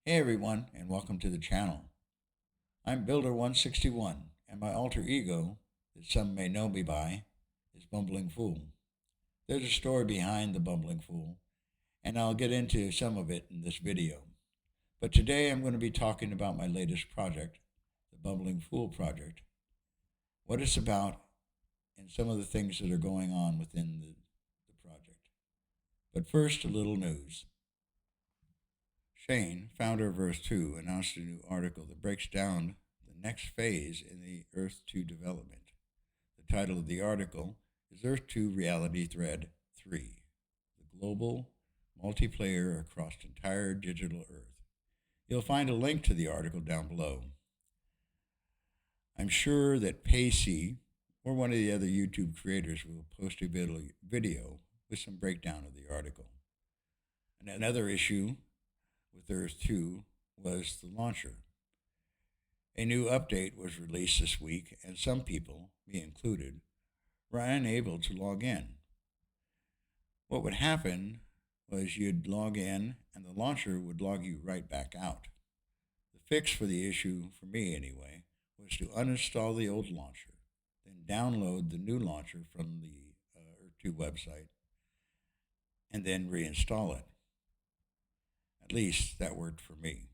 Hey everyone, and welcome to the channel. I'm Builder161, and my alter ego, that some may know me by, is Bumbling Fool. There's a story behind the Bumbling Fool, and I'll get into some of it in this video. But today I'm going to be talking about my latest project, the Bumbling Fool Project, what it's about, and some of the things that are going on within the project. But first, a little news. Shane, founder of Earth 2, announced a new article that breaks down the next phase in the Earth 2 development. The title of the article is Earth 2 Reality Thread 3, the global multiplayer across entire digital Earth. You'll find a link to the article down below. I'm sure that Pacey or one of the other YouTube creators will post a video with some breakdown of the article. And another issue with Earth 2 was the launcher. A new update was released this week, and some people, me included, were unable to log in. What would happen was you'd log in, and the launcher would log you right back out. The fix for the issue, for me anyway, was to uninstall the old launcher, then download the new launcher from the Earth 2 website, and then reinstall it. At least that worked for me.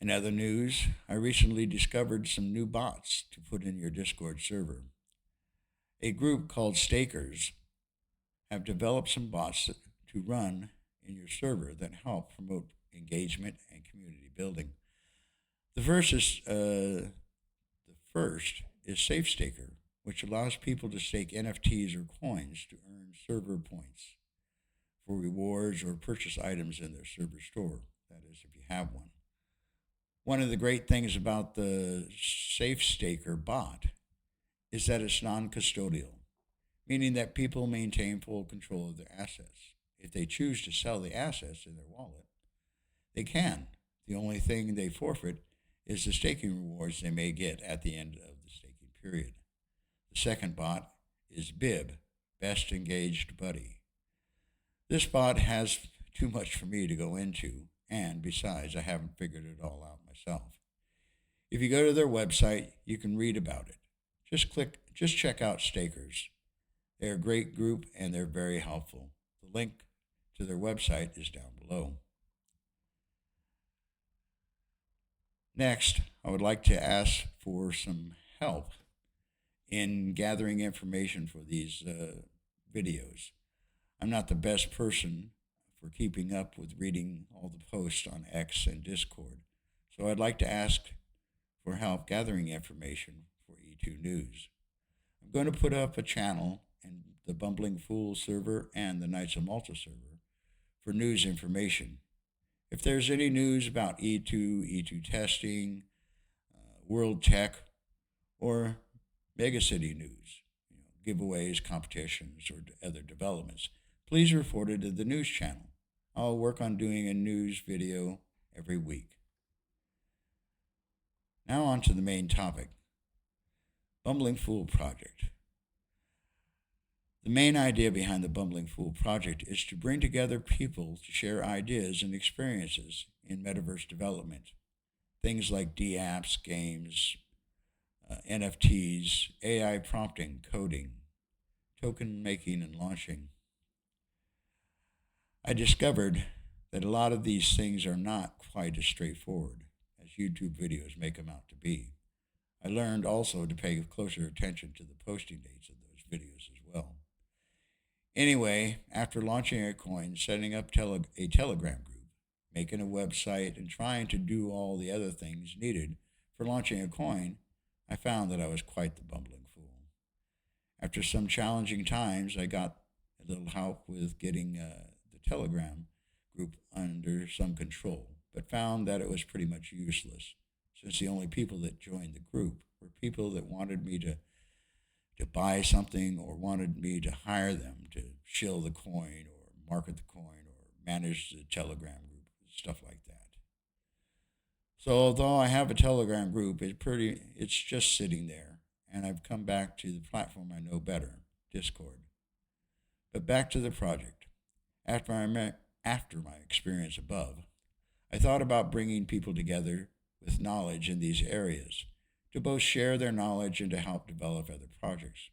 In other news, I recently discovered some new bots to put in your Discord server. A group called Stakers have developed some bots to run in your server that help promote engagement and community building. The first is Safe Staker, which allows people to stake NFTs or coins to earn server points for rewards or purchase items in their server store. That is, if you have one. One of the great things about the Safe Staker bot is that it's non custodial, meaning that people maintain full control of their assets. If they choose to sell the assets in their wallet, they can. The only thing they forfeit is the staking rewards they may get at the end of the staking period. The second bot is Bib, Best Engaged Buddy. This bot has too much for me to go into, and besides, I haven't figured it all out myself. If you go to their website, you can read about it. Just check out Stakers. They're a great group and they're very helpful. The link to their website is down below. Next, I would like to ask for some help in gathering information for these videos. I'm not the best person for keeping up with reading all the posts on X and Discord, so I'd like to ask for help gathering information for E2 News. I'm going to put up a channel in the Bumbling Fool server and the Knights of Malta server for news information. If there's any news about E2, E2 testing, World Tech, or Megacity news, giveaways, competitions, or other developments, please report it to the news channel. I'll work on doing a news video every week. Now on to the main topic, Bumbling Fool Project. The main idea behind the Bumbling Fool Project is to bring together people to share ideas and experiences in metaverse development. Things like D-apps, games, NFTs, AI prompting, coding, token making and launching. I discovered that a lot of these things are not quite as straightforward as YouTube videos make them out to be. I learned also to pay closer attention to the posting dates of those videos as well. Anyway, after launching a coin, setting up a Telegram group, making a website, and trying to do all the other things needed for launching a coin, I found that I was quite the bumbling fool. After some challenging times, I got a little help with getting the Telegram group under some control, but found that it was pretty much useless, since the only people that joined the group were people that wanted me to buy something or wanted me to hire them to shill the coin or market the coin or manage the Telegram group, stuff like that. So although I have a Telegram group, it's just sitting there, and I've come back to the platform I know better, Discord. But back to the project. After I after my experience above, I thought about bringing people together with knowledge in these areas to both share their knowledge and to help develop other projects.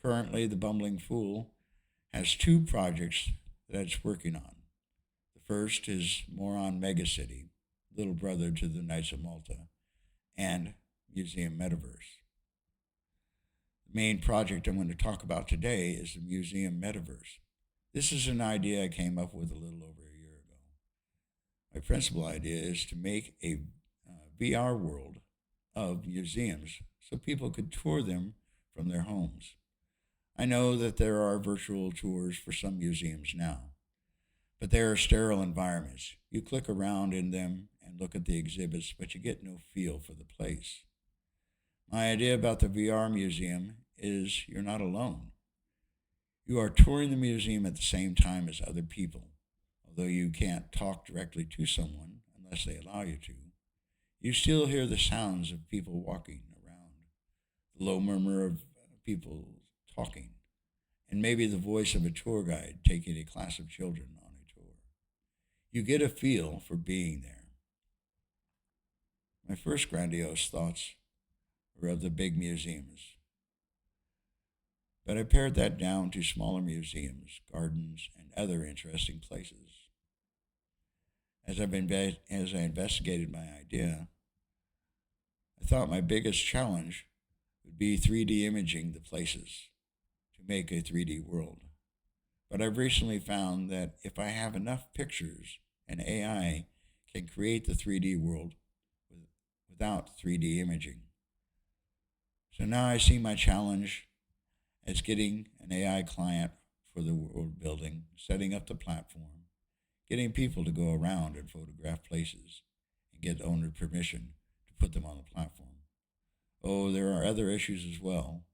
Currently, the Bumbling Fool has two projects that it's working on. The first is Moron Megacity, little brother to the Knights of Malta, and Museum Metaverse. The main project I'm going to talk about today is the Museum Metaverse. This is an idea I came up with a little over a year ago. My principal idea is to make a VR world of museums so people could tour them from their homes. I know that there are virtual tours for some museums now, but they are sterile environments. You click around in them and look at the exhibits, but you get no feel for the place. My idea about the VR museum is you're not alone. You are touring the museum at the same time as other people. Although you can't talk directly to someone unless they allow you to, you still hear the sounds of people walking around, the low murmur of people talking, and maybe the voice of a tour guide taking a class of children on a tour. You get a feel for being there. My first grandiose thoughts were of the big museums, but I pared that down to smaller museums, gardens, and other interesting places. As I investigated my idea, I thought my biggest challenge would be 3D imaging the places to make a 3D world. But I've recently found that if I have enough pictures, an AI can create the 3D world without 3D imaging. So now I see my challenge as getting an AI client for the world building, setting up the platform, getting people to go around and photograph places and get owner permission to put them on the platform. Oh, there are other issues as well,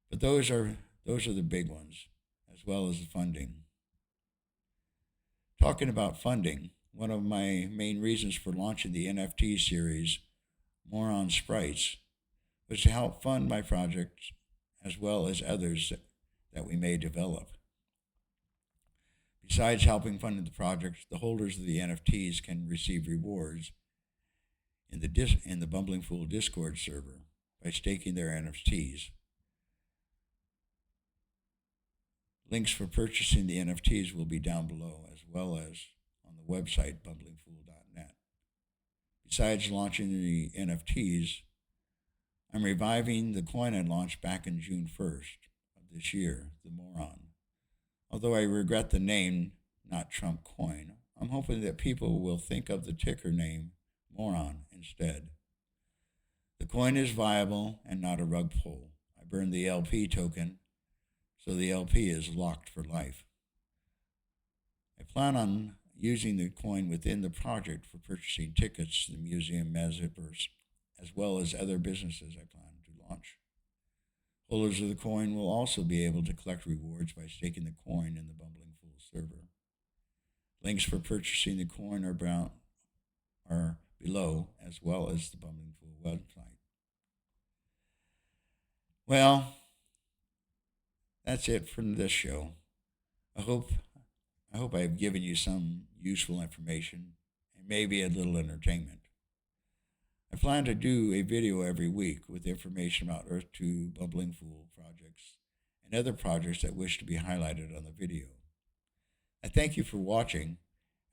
but those are the big ones, as well as the funding. Talking about funding, one of my main reasons for launching the NFT series, Moron Sprites, was to help fund my projects as well as others that we may develop. Besides helping fund the project, the holders of the NFTs can receive rewards in the Bumbling Fool Discord server by staking their NFTs. Links for purchasing the NFTs will be down below, as well as on the website bumblingfool.net. Besides launching the NFTs, I'm reviving the coin I launched back in June 1st of this year, the Moron. Although I regret the name, not Trump coin, I'm hoping that people will think of the ticker name Moron instead. The coin is viable and not a rug pull. I burned the LP token, so the LP is locked for life. I plan on using the coin within the project for purchasing tickets to the Museum Metaverse, as well as other businesses I plan to launch. Holders of the coin will also be able to collect rewards by staking the coin in the Bumbling Fool server. Links for purchasing the coin are below, as well as the Bumbling Fool website. Well, that's it for this show. I hope I've given you some useful information and maybe a little entertainment. I plan to do a video every week with information about Earth 2 Bumbling Fool projects and other projects that wish to be highlighted on the video. I thank you for watching,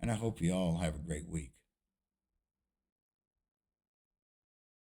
and I hope you all have a great week.